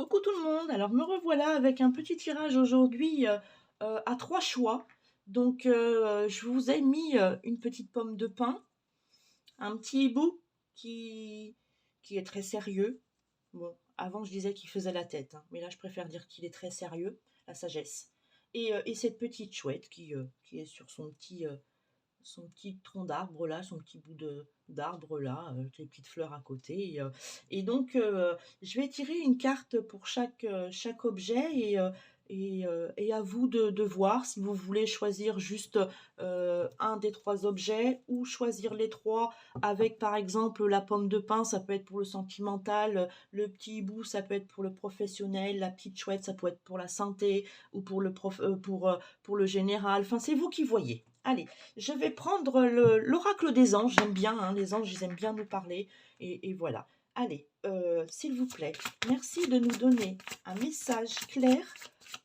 Coucou tout le monde, alors me revoilà avec un petit tirage aujourd'hui à 3 choix. Donc je vous ai mis une petite pomme de pin, un petit hibou qui, qui est très sérieux. Bon, avant je disais qu'il faisait la tête, hein, mais là je préfère dire qu'il est très sérieux, la sagesse. Et cette petite chouette qui est sur son petit tronc d'arbre là, son petit bout de d'arbre là, avec les petites fleurs à côté. Et donc, je vais tirer une carte pour chaque objet et à vous de voir si vous voulez choisir juste un des trois objets ou choisir les trois avec par exemple la pomme de pin, ça peut être pour le sentimental, le petit hibou, ça peut être pour le professionnel, la petite chouette, ça peut être pour la santé ou pour le général. Enfin, c'est vous qui voyez. Allez, je vais prendre l'oracle des anges. J'aime bien, hein, les anges, ils aiment bien nous parler. Et voilà. Allez, s'il vous plaît, merci de nous donner un message clair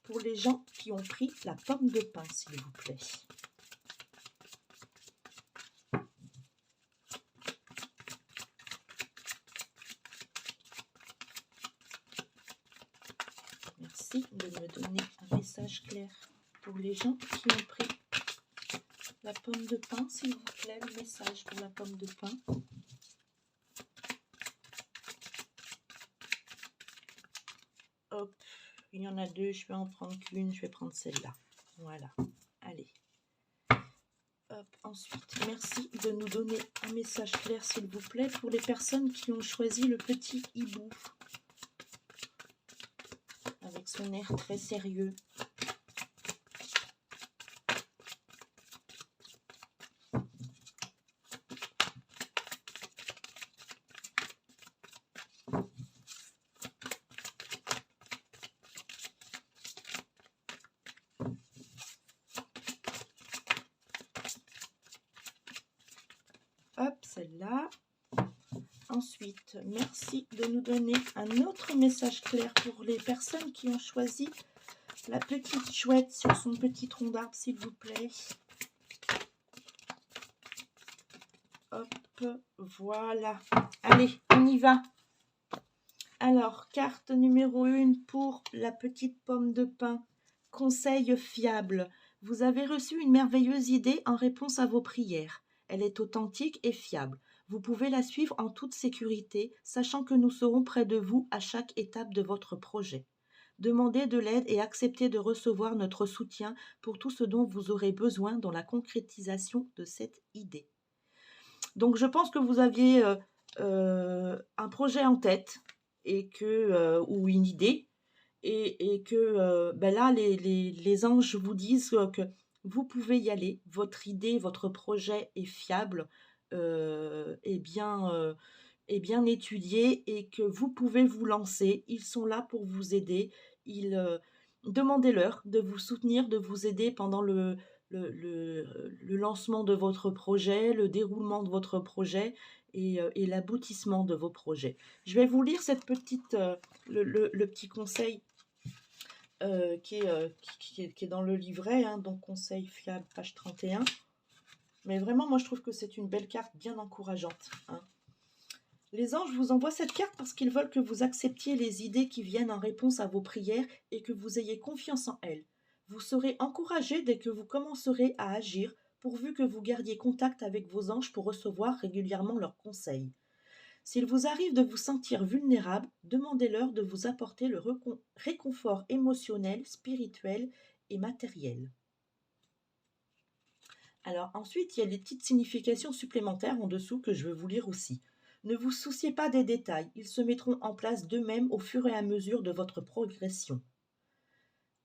pour les gens qui ont pris la pomme de pin, s'il vous plaît. Merci de me donner un message clair pour les gens qui ont pris la pomme de pin, s'il vous plaît, le message pour la pomme de pin. Hop, il y en a deux, je vais en prendre qu'une, je vais prendre celle-là. Voilà, allez. Hop, ensuite, merci de nous donner un message clair, s'il vous plaît, pour les personnes qui ont choisi le petit hibou. Avec son air très sérieux. Hop, celle-là. Ensuite, merci de nous donner un autre message clair pour les personnes qui ont choisi la petite chouette sur son petit tronc d'arbre, s'il vous plaît. Hop, voilà. Allez, on y va. Alors, carte numéro 1 pour la petite pomme de pin. Conseil fiable. Vous avez reçu une merveilleuse idée en réponse à vos prières. Elle est authentique et fiable. Vous pouvez la suivre en toute sécurité, sachant que nous serons près de vous à chaque étape de votre projet. Demandez de l'aide et acceptez de recevoir notre soutien pour tout ce dont vous aurez besoin dans la concrétisation de cette idée. Donc, je pense que vous aviez un projet en tête et ou une idée et que ben là, les anges vous disent que vous pouvez y aller. Votre idée, votre projet est fiable, est bien étudié et que vous pouvez vous lancer. Ils sont là pour vous aider. Demandez-leur de vous soutenir, de vous aider pendant le lancement de votre projet, le déroulement de votre projet et l'aboutissement de vos projets. Je vais vous lire le petit conseil qui est dans le livret, hein, donc conseil fiable, page 31. Mais vraiment, moi, je trouve que c'est une belle carte bien encourageante. Hein. Les anges vous envoient cette carte parce qu'ils veulent que vous acceptiez les idées qui viennent en réponse à vos prières et que vous ayez confiance en elles. Vous serez encouragé dès que vous commencerez à agir, pourvu que vous gardiez contact avec vos anges pour recevoir régulièrement leurs conseils. S'il vous arrive de vous sentir vulnérable, demandez-leur de vous apporter le réconfort émotionnel, spirituel et matériel. Alors ensuite, il y a des petites significations supplémentaires en dessous que je veux vous lire aussi. Ne vous souciez pas des détails, ils se mettront en place d'eux-mêmes au fur et à mesure de votre progression.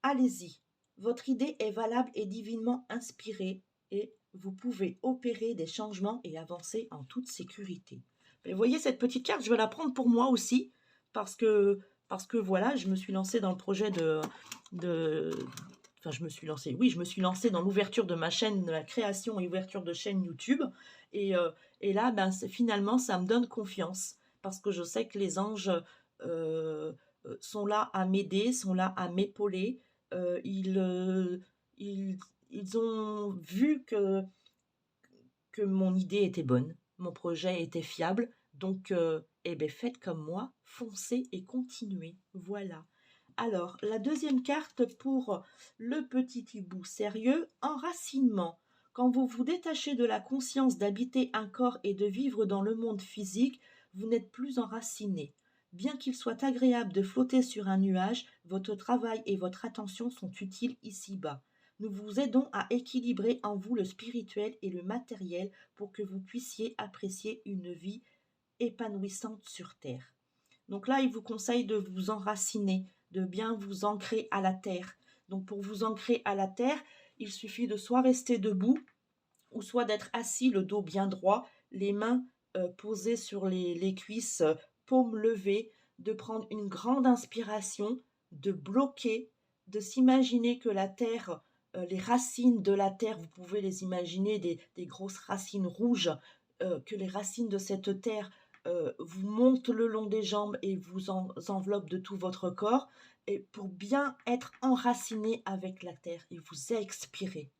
Allez-y, votre idée est valable et divinement inspirée et vous pouvez opérer des changements et avancer en toute sécurité. Vous voyez cette petite carte, je vais la prendre pour moi aussi parce que voilà, je me suis lancée dans le projet enfin, je me suis lancée dans l'ouverture de ma chaîne, de la création et ouverture de chaîne YouTube. Et là, ben, finalement, ça me donne confiance parce que je sais que les anges sont là à m'aider, sont là à m'épauler. Euh, ils, euh, ils, ils ont vu que mon idée était bonne, mon projet était fiable. Donc, Eh bien, faites comme moi, foncez et continuez. Voilà. Alors, la deuxième carte pour le petit hibou sérieux, enracinement. Quand vous vous détachez de la conscience d'habiter un corps et de vivre dans le monde physique, vous n'êtes plus enraciné. Bien qu'il soit agréable de flotter sur un nuage, votre travail et votre attention sont utiles ici-bas. Nous vous aidons à équilibrer en vous le spirituel et le matériel pour que vous puissiez apprécier une vie épanouissante sur Terre. Donc là, il vous conseille de vous enraciner, de bien vous ancrer à la terre. Donc pour vous ancrer à la terre, il suffit de soit rester debout ou soit d'être assis, le dos bien droit, les mains posées sur les cuisses, paumes levées, de prendre une grande inspiration, de bloquer, de s'imaginer que la terre, les racines de la terre, vous pouvez les imaginer des grosses racines rouges, que les racines de cette terre vous montent le long des jambes et vous enveloppent de tout votre corps, et pour bien être enraciné avec la terre, et vous expirez.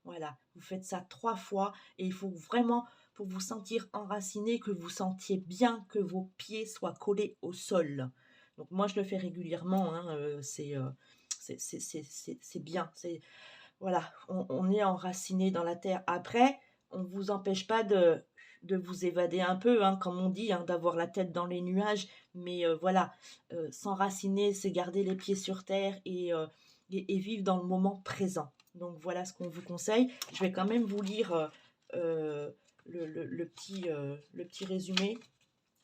Voilà, vous faites ça 3 fois et il faut vraiment, pour vous sentir enraciné, que vous sentiez bien que vos pieds soient collés au sol. Donc moi, je le fais régulièrement, hein, c'est bien. Voilà, on est enraciné dans la terre. Après, on ne vous empêche pas de vous évader un peu, hein, comme on dit, hein, d'avoir la tête dans les nuages. Mais voilà, s'enraciner, c'est garder les pieds sur terre et vivre dans le moment présent. Donc voilà ce qu'on vous conseille. Je vais quand même vous lire le petit résumé,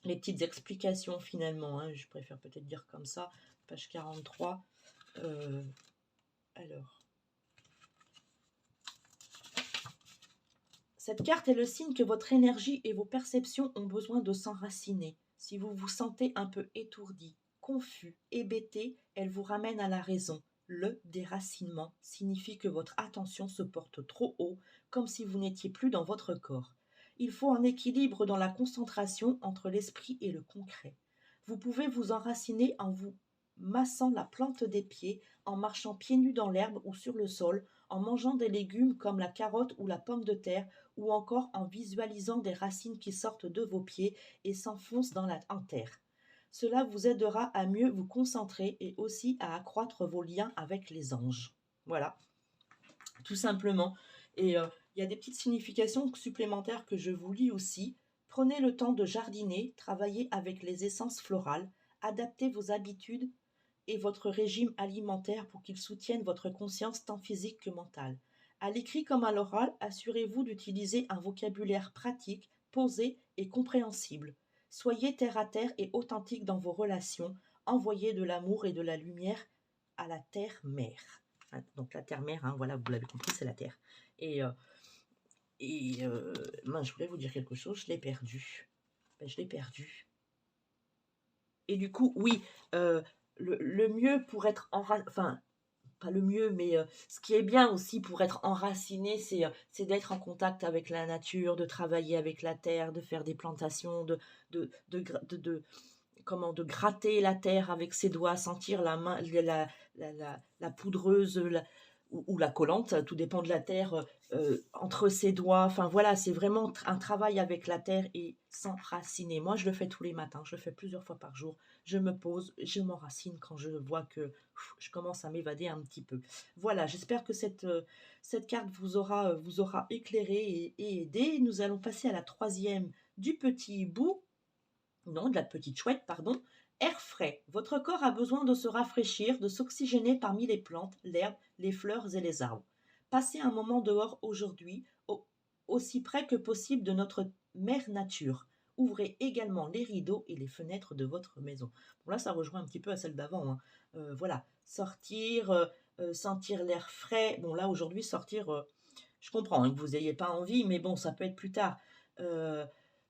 les petites explications finalement, hein. Je préfère peut-être dire comme ça, page 43. Alors. Cette carte est le signe que votre énergie et vos perceptions ont besoin de s'enraciner. Si vous vous sentez un peu étourdi, confus, hébété, elle vous ramène à la raison. Le déracinement signifie que votre attention se porte trop haut, comme si vous n'étiez plus dans votre corps. Il faut un équilibre dans la concentration entre l'esprit et le concret. Vous pouvez vous enraciner en vous massant la plante des pieds, en marchant pieds nus dans l'herbe ou sur le sol, en mangeant des légumes comme la carotte ou la pomme de terre, ou encore en visualisant des racines qui sortent de vos pieds et s'enfoncent en terre. Cela vous aidera à mieux vous concentrer et aussi à accroître vos liens avec les anges. Voilà, tout simplement. Et il y a des petites significations supplémentaires que je vous lis aussi. Prenez le temps de jardiner, travaillez avec les essences florales, adaptez vos habitudes et votre régime alimentaire pour qu'ils soutiennent votre conscience tant physique que mentale. À l'écrit comme à l'oral, assurez-vous d'utiliser un vocabulaire pratique, posé et compréhensible. Soyez terre à terre et authentique dans vos relations. Envoyez de l'amour et de la lumière à la terre-mère. Donc la terre-mère, hein, voilà, vous l'avez compris, c'est la terre. Et, euh, je voulais vous dire quelque chose, je l'ai perdu. Je l'ai perdu. Et du coup, oui, le mieux pour être enfin, pas le mieux, mais ce qui est bien aussi pour être enraciné, c'est d'être en contact avec la nature, de travailler avec la terre, de faire des plantations, de gratter la terre avec ses doigts, sentir la main, la poudreuse ou la collante, tout dépend de la terre, entre ses doigts. Enfin voilà, c'est vraiment un travail avec la terre et s'enraciner. Moi, je le fais tous les matins, je le fais plusieurs fois par jour. Je me pose, je m'enracine quand je vois que je commence à m'évader un petit peu. Voilà, j'espère que cette carte vous aura éclairé et aidé. Nous allons passer à la troisième du petit bout. Non, de la petite chouette, pardon. Air frais. Votre corps a besoin de se rafraîchir, de s'oxygéner parmi les plantes, l'herbe, les fleurs et les arbres. Passez un moment dehors aujourd'hui, aussi près que possible de notre mère nature. Ouvrez également les rideaux et les fenêtres de votre maison. Bon, là, ça rejoint un petit peu à celle d'avant, hein. Voilà, sortir, sentir l'air frais. Bon, là, aujourd'hui, sortir, je comprends, hein, que vous n'ayez pas envie, mais bon, ça peut être plus tard.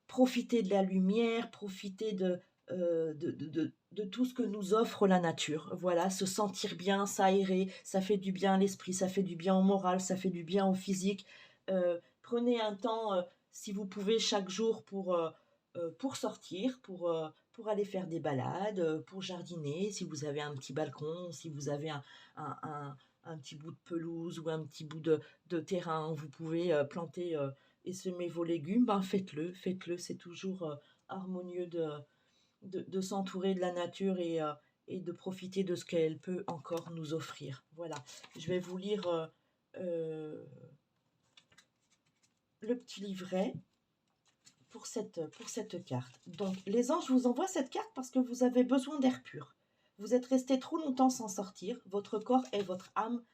Profiter de la lumière, profiter de tout ce que nous offre la nature. Voilà, se sentir bien, s'aérer, ça fait du bien à l'esprit, ça fait du bien au moral, ça fait du bien au physique. Prenez un temps, si vous pouvez, chaque jour pour sortir, pour aller faire des balades, pour jardiner, si vous avez un petit balcon, si vous avez un petit bout de pelouse ou un petit bout de terrain, vous pouvez planter et semer vos légumes, ben faites-le, c'est toujours harmonieux de s'entourer de la nature et de profiter de ce qu'elle peut encore nous offrir. Voilà, je vais vous lire le petit livret pour cette carte. Donc, les anges vous envoient cette carte parce que vous avez besoin d'air pur. Vous êtes resté trop longtemps sans sortir. Votre corps et votre âme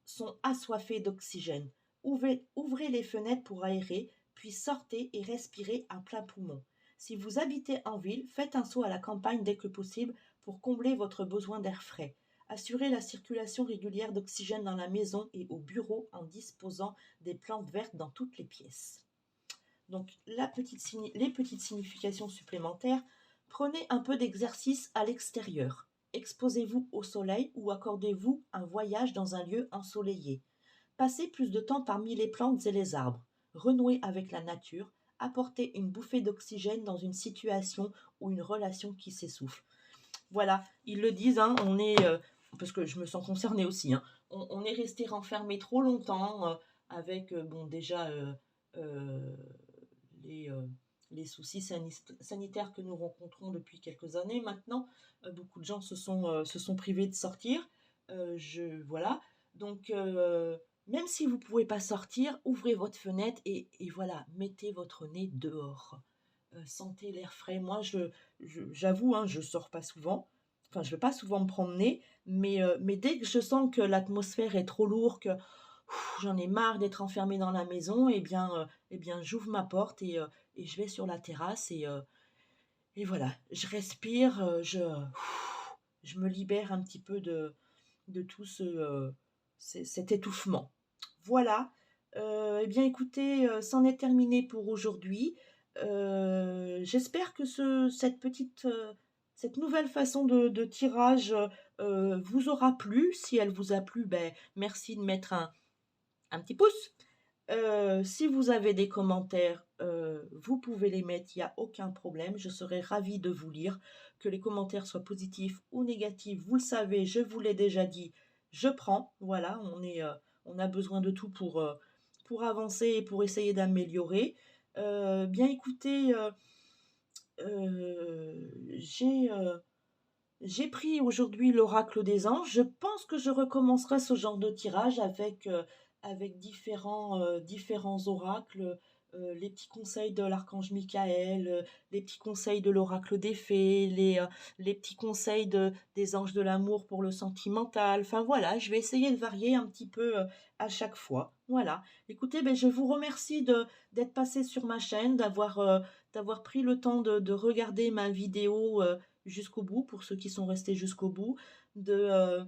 sont assoiffés d'oxygène. Ouvrez les fenêtres pour aérer, puis sortez et respirez à plein poumon. Si vous habitez en ville, faites un saut à la campagne dès que possible pour combler votre besoin d'air frais. Assurez la circulation régulière d'oxygène dans la maison et au bureau en disposant des plantes vertes dans toutes les pièces. Donc, les petites significations supplémentaires, prenez un peu d'exercice à l'extérieur. Exposez-vous au soleil ou accordez-vous un voyage dans un lieu ensoleillé. Passez plus de temps parmi les plantes et les arbres. Renouez avec la nature. Apportez une bouffée d'oxygène dans une situation ou une relation qui s'essouffle. Voilà, ils le disent, hein, parce que je me sens concernée aussi, hein, on est resté renfermé trop longtemps avec, bon, déjà, euh, les, euh, les soucis sanitaires que nous rencontrons depuis quelques années maintenant. Beaucoup de gens se sont privés de sortir. Voilà. Donc, même si vous ne pouvez pas sortir, ouvrez votre fenêtre et voilà, mettez votre nez dehors. Sentez l'air frais. Moi, j'avoue, hein, je ne sors pas souvent. Enfin, je ne vais pas souvent me promener, mais dès que je sens que l'atmosphère est trop lourde, que j'en ai marre d'être enfermée dans la maison, eh bien j'ouvre ma porte et je vais sur la terrasse et voilà, je respire, je me libère un petit peu de tout cet étouffement. Voilà, eh bien écoutez, c'en est terminé pour aujourd'hui. J'espère que cette nouvelle façon de tirage vous aura plu. Si elle vous a plu, ben, merci de mettre un petit pouce. Si vous avez des commentaires, vous pouvez les mettre, il n'y a aucun problème. Je serai ravie de vous lire. Que les commentaires soient positifs ou négatifs, vous le savez, je vous l'ai déjà dit, je prends. Voilà, on a besoin de tout pour avancer et pour essayer d'améliorer. Bien écoutez, j'ai pris aujourd'hui l'oracle des anges. Je pense que je recommencerai ce genre de tirage avec différents oracles, les petits conseils de l'archange Michael, les petits conseils de l'oracle des fées, les petits conseils des anges de l'amour pour le sentimental. Enfin voilà, je vais essayer de varier un petit peu à chaque fois. Voilà. Écoutez, ben, je vous remercie d'être passé sur ma chaîne, d'avoir pris le temps de regarder ma vidéo jusqu'au bout, pour ceux qui sont restés jusqu'au bout. Euh,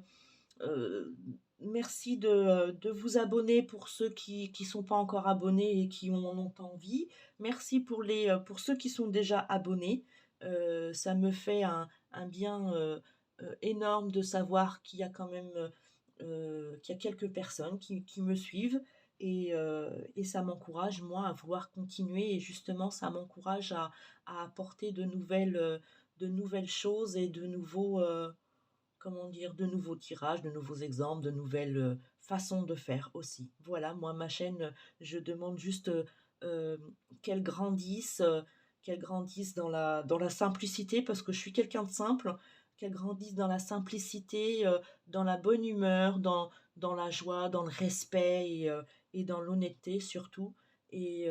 Merci de vous abonner pour ceux qui ne sont pas encore abonnés et qui en ont envie. Merci pour ceux qui sont déjà abonnés. Ça me fait un bien énorme de savoir qu'il y a quand même qu'il y a quelques personnes qui me suivent et ça m'encourage, moi, à vouloir continuer et justement, ça m'encourage à apporter de nouvelles choses et comment dire, de nouveaux tirages, de nouveaux exemples, de nouvelles façons de faire aussi. Voilà, moi, ma chaîne, je demande juste euh, qu'elle grandisse, qu'elle grandisse dans la simplicité, parce que je suis quelqu'un de simple, qu'elle grandisse dans la simplicité, dans la bonne humeur, dans la joie, dans le respect et dans l'honnêteté surtout. Et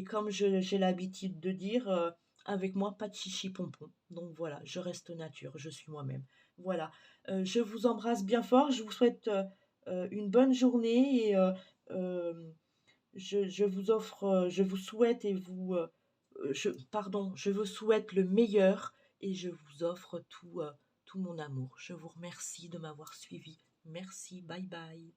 comme j'ai l'habitude de dire, avec moi, pas de chichi pompon. Donc voilà, je reste nature, je suis moi-même. Voilà. Je vous embrasse bien fort. Je vous souhaite une bonne journée et euh, je vous souhaite je vous souhaite le meilleur et je vous offre tout mon amour. Je vous remercie de m'avoir suivi. Merci. Bye bye.